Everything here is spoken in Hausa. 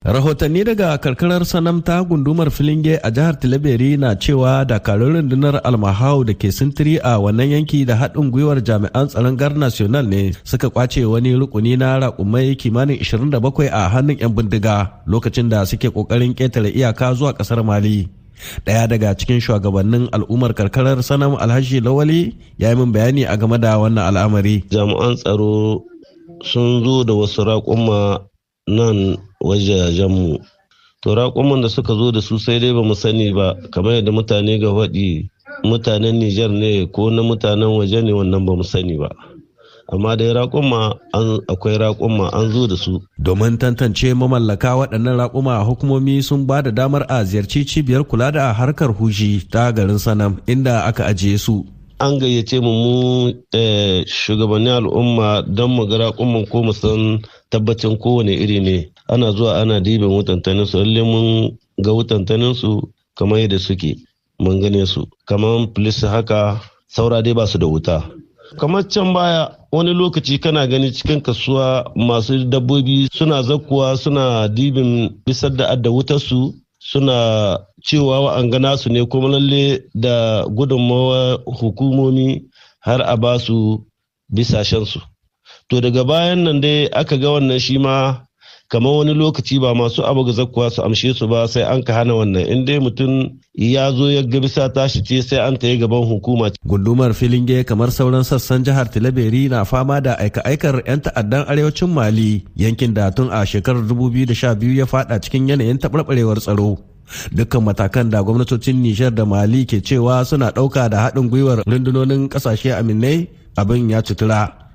Rahotanni daga karkarar Sanam ta gundumar Filinge a jihar Tilaberi na cewa dakarun rundunar Almahau da ke sintiri a wannan yanki da haɗin gwiwar jami'an tsaron Gar National ne suka kwace wani rukuni na raƙumai kimanin 27 a hannun 'yan bindiga lokacin da suke ƙoƙarin ƙetare iyaka zuwa ƙasar Mali. Ɗaya daga cikin shugabannin al'ummar karkarar Sanam Alhaji Lawali ya yi min bayani a game da wannan al'amari. Jami'an tsaro sun zo da wasu raƙuma nan wajajenmu. To raƙuman da suka zo da su sai dai ba mu sani ba, kamar yadda mutane ga faɗi mutanen Nijar ne ko na mutanen waje ne, wannan ba mu sani ba. Amma dai akwai raƙuma an zo da su. Domin tantance mamallaka waɗannan raƙuma, hukumomi sun ba da damar a ziyarci cibiyar kula da harkar huji ta garin Sanam inda aka ajiye su. An gayyace mu shugabannin al'umma don mu ga raƙuman ko mu san tabbacin kowane iri ne. Ana zuwa ana dibin wutantanin su, lalle mun ga wutantanin su kamar yadda suke, mun gane su kamar filis haka, saura dai ba su da wuta. Kamar can baya wani lokaci kana gani cikin kasuwa masu dabbobi suna zakkuwa suna dibin bisar da adda wutar su, suna cewa wa'an gana su ne, kuma lalle da gudunmawa hukumomi har a ba su bisashen su. To daga bayan nan dai aka ga wannan shi ma kamar wani lokaci ba masu abu ga zakkuwa su amshe su ba, sai an ka hana wannan. In dai mutum ya zo ya ga bisa tashi ce sai an tayi gaban hukuma. Gundumar Filinge kamar sauran sassan jihar Tilaberi na fama da aika-aikar 'yan ta'addan arewacin Mali, yankin da tun a shekarar 2012 ya fada cikin yanayin taɓarɓarewar tsaro. Dukkan matakan da gwamnatocin Nijar da Mali ke cewa suna ɗauka da haɗin gwiwar rundunonin ƙasashe aminai, abin ya cutura.